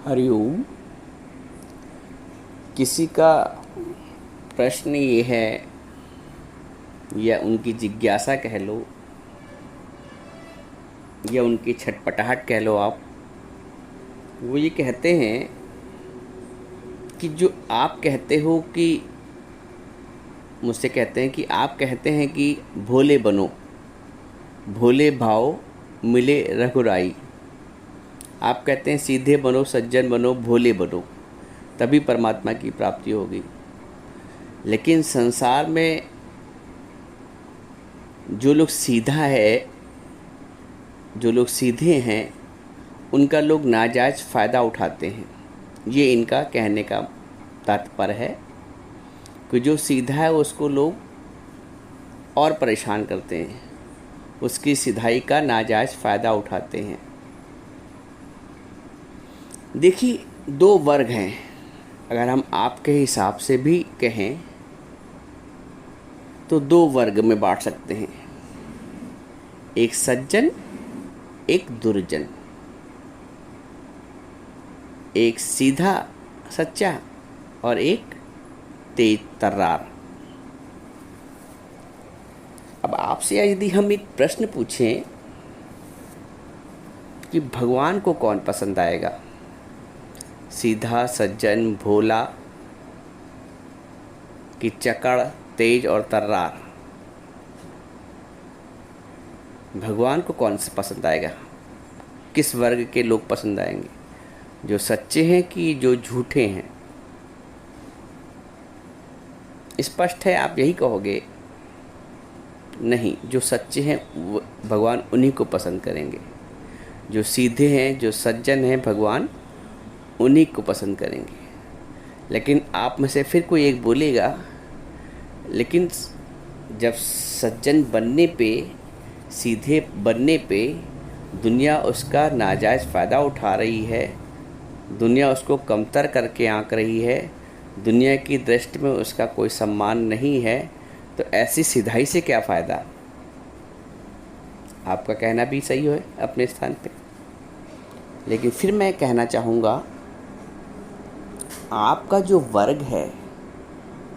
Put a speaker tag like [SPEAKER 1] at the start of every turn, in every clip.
[SPEAKER 1] हरिओम। किसी का प्रश्न ये है या उनकी जिज्ञासा कह लो या उनकी छटपटाहट कह लो आप, वो ये कहते हैं कि जो आप कहते हो कि मुझसे कहते हैं कि आप कहते हैं कि भोले बनो, भोले भाव मिले रघुराई। आप कहते हैं सीधे बनो, सज्जन बनो, भोले बनो, तभी परमात्मा की प्राप्ति होगी। लेकिन संसार में जो लोग सीधे हैं उनका लोग नाजायज़ फ़ायदा उठाते हैं। ये इनका कहने का तात्पर्य है कि जो सीधा है उसको लोग और परेशान करते हैं, उसकी सीधाई का नाजायज़ फ़ायदा उठाते हैं। देखिए, दो वर्ग हैं। अगर हम आपके हिसाब से भी कहें तो दो वर्ग में बांट सकते हैं, एक सज्जन, एक दुर्जन, एक सीधा सच्चा और एक तेज तर्रार। अब आपसे यदि हम एक प्रश्न पूछें कि भगवान को कौन पसंद आएगा, सीधा, सज्जन, भोला कि चकड़, तेज और तर्रार? भगवान को कौन सा पसंद आएगा? किस वर्ग के लोग पसंद आएंगे, जो सच्चे हैं कि जो झूठे हैं? स्पष्ट है, आप यही कहोगे। नहीं, जो सच्चे हैं भगवान उन्हीं को पसंद करेंगे। जो सीधे हैं, जो सज्जन हैं, भगवान उन्हीं को पसंद करेंगे। लेकिन आप में से फिर कोई एक बोलेगा, लेकिन जब सज्जन बनने पे, सीधे बनने पे दुनिया उसका नाजायज़ फ़ायदा उठा रही है, दुनिया उसको कमतर करके आंक रही है, दुनिया की दृष्टि में उसका कोई सम्मान नहीं है, तो ऐसी सिधाई से क्या फ़ायदा? आपका कहना भी सही है अपने स्थान पे। लेकिन फिर मैं कहना चाहूँगा, आपका जो वर्ग है,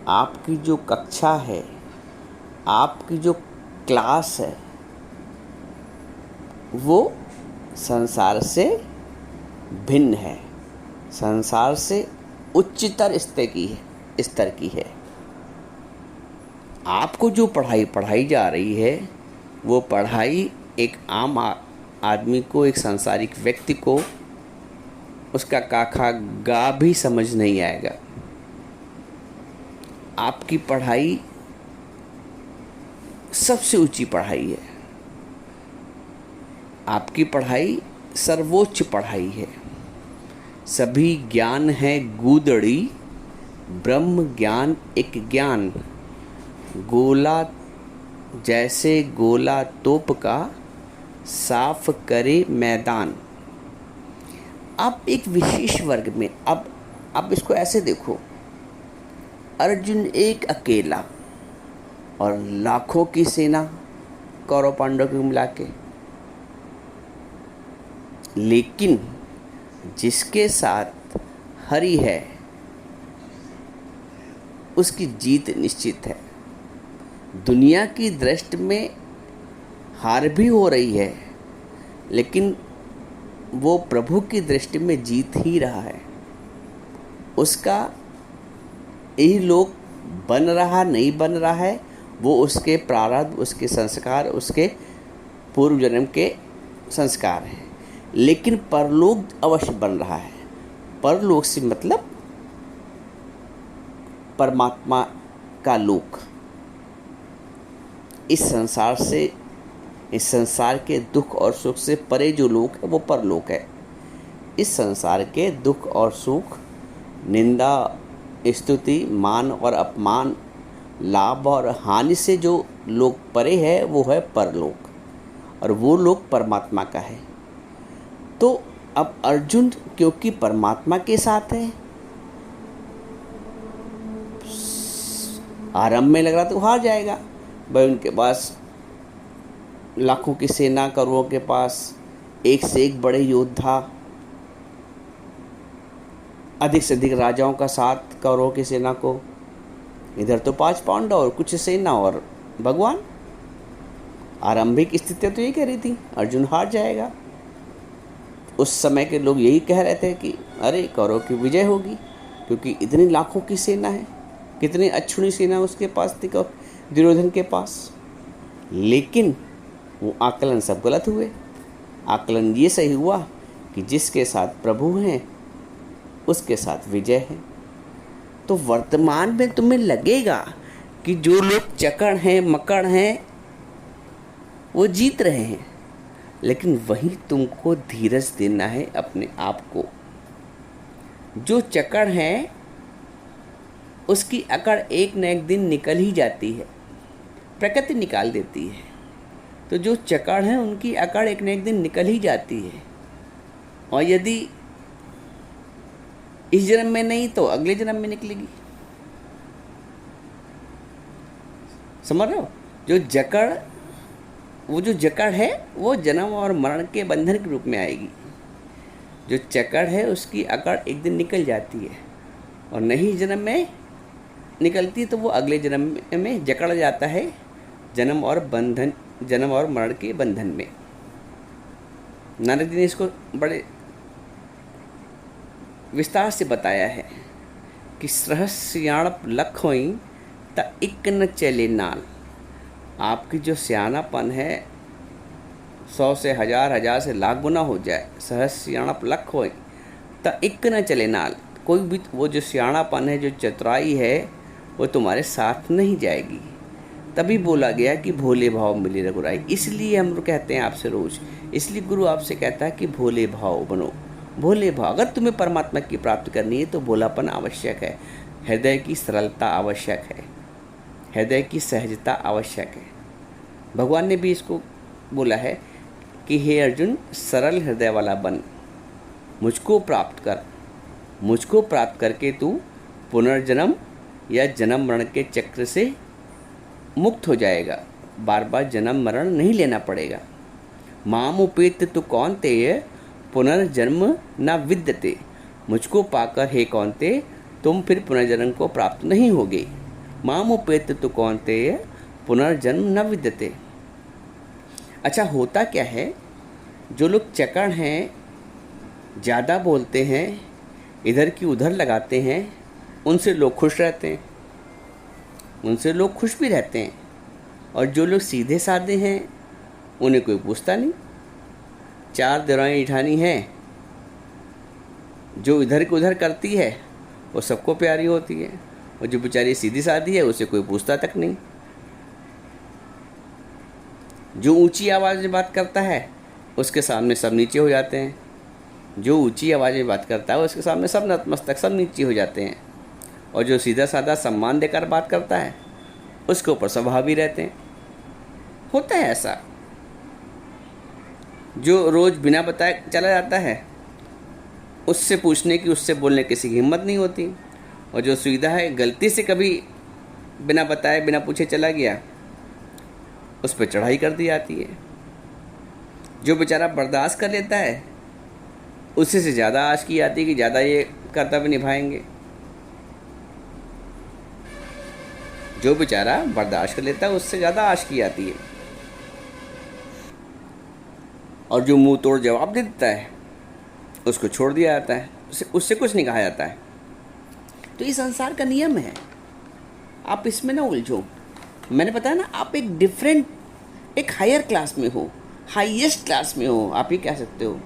[SPEAKER 1] आपकी जो कक्षा है, आपकी जो क्लास है, वो संसार से भिन्न है, संसार से उच्चतर स्तर की है। आपको जो पढ़ाई पढ़ाई जा रही है, वो पढ़ाई एक आम आदमी को, एक सांसारिक व्यक्ति को उसका काखा गा भी समझ नहीं आएगा। आपकी पढ़ाई सबसे ऊंची पढ़ाई है, आपकी पढ़ाई सर्वोच्च पढ़ाई है। सभी ज्ञान है गूदड़ी, ब्रह्म ज्ञान एक ज्ञान, गोला जैसे गोला तोप का, साफ करे मैदान। अब एक विशेष वर्ग में, अब इसको ऐसे देखो, अर्जुन एक अकेला और लाखों की सेना कौरव पांडव को मिला के, लेकिन जिसके साथ हरि है उसकी जीत निश्चित है। दुनिया की दृष्टि में हार भी हो रही है, लेकिन वो प्रभु की दृष्टि में जीत ही रहा है। उसका यही लोक बन रहा नहीं बन रहा है, वो उसके प्रारब्ध, उसके संस्कार, उसके पूर्व जन्म के संस्कार हैं। लेकिन परलोक अवश्य बन रहा है। परलोक से मतलब परमात्मा का लोक। इस संसार के दुख और सुख से परे जो लोक है वो परलोक है। इस संसार के दुख और सुख, निंदा, स्तुति, मान और अपमान, लाभ और हानि से जो लोक परे है वो है परलोक, और वो लोक परमात्मा का है। तो अब अर्जुन क्योंकि परमात्मा के साथ है, आरंभ में लग रहा तो हार जाएगा भाई। उनके पास लाखों की सेना, करोड़ों के पास एक से एक बड़े योद्धा, अधिक से अधिक राजाओं का साथ कौरवों की सेना को, इधर तो 5 पांडव और कुछ सेना और भगवान। आरंभिक स्थिति तो ये कह रही थी अर्जुन हार जाएगा। उस समय के लोग यही कह रहे थे कि अरे कौरव की विजय होगी, क्योंकि इतनी लाखों की सेना है, कितनी अक्षुणी सेना उसके पास थी दुर्योधन के पास। लेकिन वो आकलन सब गलत हुए। आकलन ये सही हुआ कि जिसके साथ प्रभु हैं उसके साथ विजय है। तो वर्तमान में तुम्हें लगेगा कि जो लोग चकड़ हैं, मकड़ हैं, वो जीत रहे हैं, लेकिन वही तुमको धीरज देना है अपने आप को। जो चकड़ है उसकी अकड़ एक न एक दिन निकल ही जाती है, प्रकृति निकाल देती है। तो जो चकड़ है उनकी अकड़ एक न एक दिन निकल ही जाती है, और यदि इस जन्म में नहीं तो अगले जन्म में निकलेगी। समझ रहे हो? वो जो जकड़ है वो जन्म और मरण के बंधन के रूप में आएगी। जो चकड़ है उसकी अकड़ एक दिन निकल जाती है, और नहीं जन्म में निकलती तो वो अगले जन्म में जकड़ जाता है जन्म और मरण के बंधन में। नारद जी ने इसको बड़े विस्तार से बताया है कि सहस्याणप लख होई त इक न चले नाल। आपकी जो सियानापन है 100 से 1000, 1000 से लाख गुना हो जाए, सहस्याणप लख होई त इक न चले नाल। कोई भी वो जो सियानापन है, जो चतुराई है, वो तुम्हारे साथ नहीं जाएगी। तभी बोला गया कि भोले भाव मिले रघुराई। इसलिए हम लोग कहते हैं आपसे रोज, इसलिए गुरु आपसे कहता है कि भोले भाव बनो। भोले भाव, अगर तुम्हें परमात्मा की प्राप्ति करनी है तो भोलापन आवश्यक है, हृदय की सरलता आवश्यक है, हृदय की सहजता आवश्यक है। भगवान ने भी इसको बोला है कि हे अर्जुन, सरल हृदय वाला बन, मुझको प्राप्त कर। मुझको प्राप्त करके तू पुनर्जन्म या जन्म मरण के चक्र से मुक्त हो जाएगा। बार बार जन्म मरण नहीं लेना पड़ेगा। माम उपेत तु कौन्तेय पुनर्जन्म न विद्यते। मुझको पाकर हे कौन्तेय तुम फिर पुनर्जन्म को प्राप्त नहीं होगे। माम उपेत तु कौन्तेय पुनर्जन्म न विद्यते। अच्छा, होता क्या है, जो लोग चकड़ हैं, ज़्यादा बोलते हैं, इधर की उधर लगाते हैं, उनसे लोग खुश रहते हैं, उनसे लोग खुश भी रहते हैं। और जो लोग सीधे साधे हैं उन्हें कोई पूछता नहीं। 4 देवरानी जेठानी हैं, जो इधर को उधर करती है वो सबको प्यारी होती है, और जो बेचारी सीधी साधी है उसे कोई पूछता तक नहीं। जो ऊंची आवाज़ में बात करता है उसके सामने सब नीचे हो जाते हैं। जो ऊंची आवाज़ में बात करता है उसके सामने सब नतमस्तक, सब नीचे हो जाते हैं। और जो सीधा साधा सम्मान देकर बात करता है उसके ऊपर सब हावी रहते हैं। होता है ऐसा। जो रोज़ बिना बताए चला जाता है उससे पूछने की, उससे बोलने किसी की हिम्मत नहीं होती। और जो सुविधा है, गलती से कभी बिना बताए बिना पूछे चला गया, उस पर चढ़ाई कर दी जाती है। जो बेचारा बर्दाश्त कर लेता है उससे से ज़्यादा आश की जाती है कि ज़्यादा ये कर्तव्य निभाएंगे। जो बेचारा बर्दाश्त कर लेता है उससे ज़्यादा आश की जाती है। और जो मुंह तोड़ जवाब दे देता है उसको छोड़ दिया जाता है, उससे कुछ नहीं कहा जाता है। तो ये संसार का नियम है, आप इसमें ना उलझो। मैंने बताया ना, आप एक डिफरेंट, एक हायर क्लास में हो, हाईएस्ट क्लास में हो, आप ये कह सकते हो।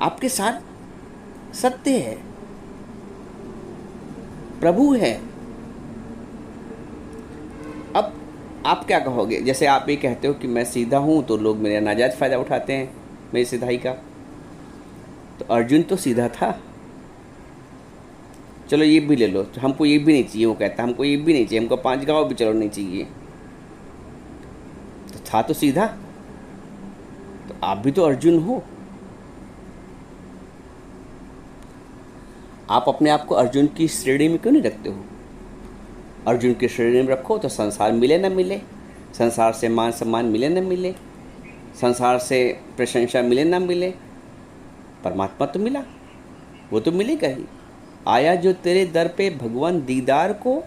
[SPEAKER 1] आपके साथ सत्य है, प्रभु है। अब आप क्या कहोगे? जैसे आप ये कहते हो कि मैं सीधा हूं तो लोग मेरा नाजायज़ फ़ायदा उठाते हैं मेरी सीधाई का। तो अर्जुन तो सीधा था, चलो ये भी ले लो, तो हमको ये भी नहीं चाहिए। वो कहता हमको ये भी नहीं चाहिए, हमको 5 गाँव भी चलो नहीं चाहिए। तो था तो सीधा, तो आप भी तो अर्जुन हो। आप अपने आप को अर्जुन की श्रेणी में क्यों नहीं रखते हो? अर्जुन की श्रेणी में रखो तो संसार मिले न मिले, संसार से मान सम्मान मिले न मिले, संसार से प्रशंसा मिले न मिले, परमात्मा तो मिला। वो तो मिलेगा ही। आया जो तेरे दर पे भगवान दीदार को,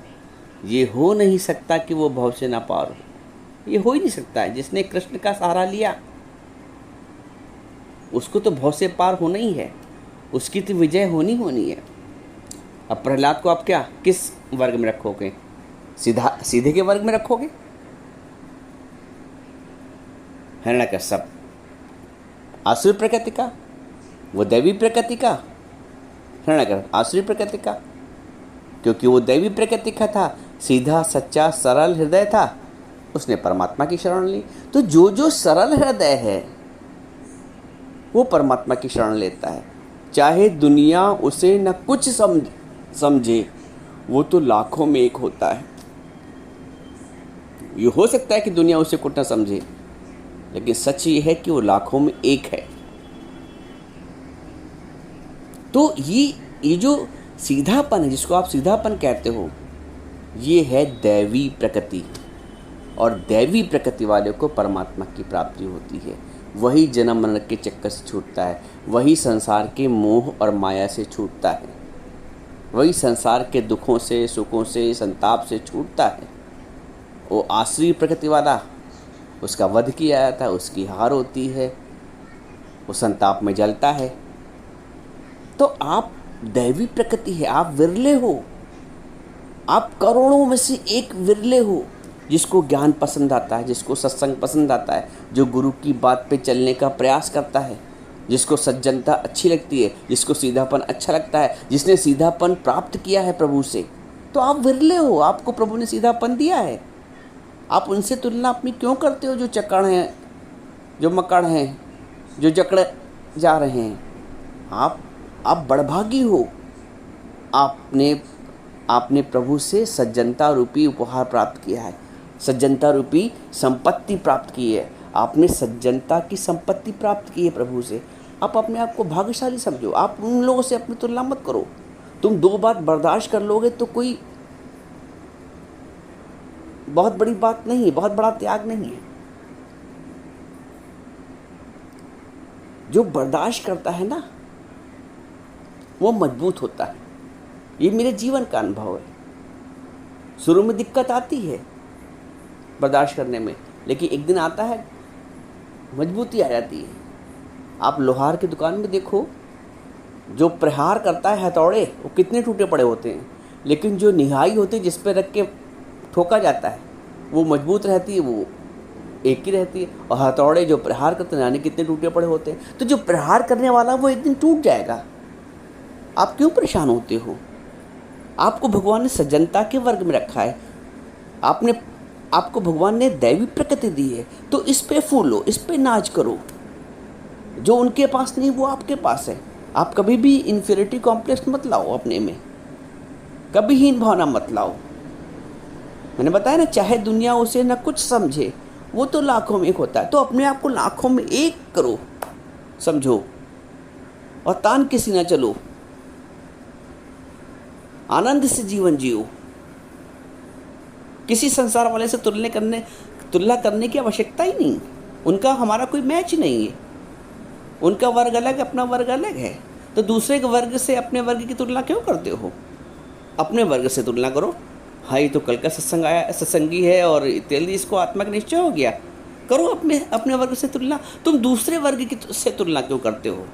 [SPEAKER 1] ये हो नहीं सकता कि वो भव से ना पार हो। ये हो ही नहीं सकता है। जिसने कृष्ण का सहारा लिया उसको तो भव से पार होना ही है, उसकी तो विजय होनी होनी है। अब प्रहलाद को आप क्या किस वर्ग में रखोगे? सीधे के वर्ग में रखोगे? हिरण्यकश्यप आसुरी प्रकृति का, वो दैवी प्रकृति का। हिरण्यकश्यप आसुरी प्रकृति का, क्योंकि वो दैवी प्रकृति का था, सीधा सच्चा सरल हृदय था, उसने परमात्मा की शरण ली। तो जो सरल हृदय है वो परमात्मा की शरण लेता है, चाहे दुनिया उसे न कुछ समझे, वो तो लाखों में एक होता है। ये हो सकता है कि दुनिया उसे कुछ न समझे, लेकिन सच ये है कि वो लाखों में एक है। तो ये जो सीधापन है, जिसको आप सीधापन कहते हो, ये है दैवी प्रकृति। और दैवी प्रकृति वाले को परमात्मा की प्राप्ति होती है। वही जन्म मरण के चक्कर से छूटता है, वही संसार के मोह और माया से छूटता है, वही संसार के दुखों से, सुखों से, संताप से छूटता है। वो आसुरी प्रकृति वाला, उसका वध किया जाता है, उसकी हार होती है, वो संताप में जलता है। तो आप दैवी प्रकृति है, आप विरले हो, आप करोड़ों में से एक विरले हो, जिसको ज्ञान पसंद आता है, जिसको सत्संग पसंद आता है, जो गुरु की बात पे चलने का प्रयास करता है, जिसको सज्जनता अच्छी लगती है, जिसको सीधापन अच्छा लगता है, जिसने सीधापन प्राप्त किया है प्रभु से। तो आप विरले हो, आपको प्रभु ने सीधापन दिया है। आप उनसे तुलना अपनी क्यों करते हो जो चक्कड़ हैं, जो मकड़ हैं, जो जकड़े जा रहे हैं? आप बड़भागी हो। आपने प्रभु से सज्जनता रूपी उपहार प्राप्त किया है, सज्जनता रूपी संपत्ति प्राप्त की है। आपने सज्जनता की संपत्ति प्राप्त की है प्रभु से। आप अपने आप को भाग्यशाली समझो। आप उन लोगों से अपनी तुलना मत करो। तुम 2 बात बर्दाश्त कर लोगे तो कोई बहुत बड़ी बात नहीं है, बहुत बड़ा त्याग नहीं है। जो बर्दाश्त करता है ना, वो मजबूत होता है। ये मेरे जीवन का अनुभव है। शुरू में दिक्कत आती है बर्दाश्त करने में, लेकिन एक दिन आता है, मजबूती आ जाती है। आप लोहार की दुकान में देखो, जो प्रहार करता है हथौड़े, वो कितने टूटे पड़े होते हैं, लेकिन जो निहाई होती है, जिस पर रख के ठोका जाता है, वो मजबूत रहती है, वो एक ही रहती है। और हथौड़े जो प्रहार करते हैं, यानी कितने टूटे पड़े होते हैं। तो जो प्रहार करने वाला वो एक दिन टूट जाएगा। आप क्यों परेशान होते हो? आपको भगवान ने सज्जनता के वर्ग में रखा है, आपको भगवान ने दैवी प्रकृति दी है, तो इस पे फूलो, इस पे नाच करो। जो उनके पास नहीं वो आपके पास है। आप कभी भी इन्फीरियरिटी कॉम्प्लेक्स मत लाओ अपने में, कभी हीन भावना मत लाओ। मैंने बताया ना, चाहे दुनिया उसे न कुछ समझे, वो तो लाखों में एक होता है। तो अपने आप को लाखों में एक करो, समझो, और तान किसी ना चलो, आनंद से जीवन जियो। किसी संसार वाले से तुलना करने की आवश्यकता ही नहीं। उनका हमारा कोई मैच नहीं है। उनका वर्ग अलग, अपना वर्ग अलग है। तो दूसरे के वर्ग से अपने वर्ग की तुलना क्यों करते हो? अपने वर्ग से तुलना करो। हाँ, ये तो कल का सत्संगी है और तेल इसको आत्मा का निश्चय हो गया। करो अपने वर्ग से तुलना। तुम दूसरे वर्ग की से तुलना क्यों करते हो?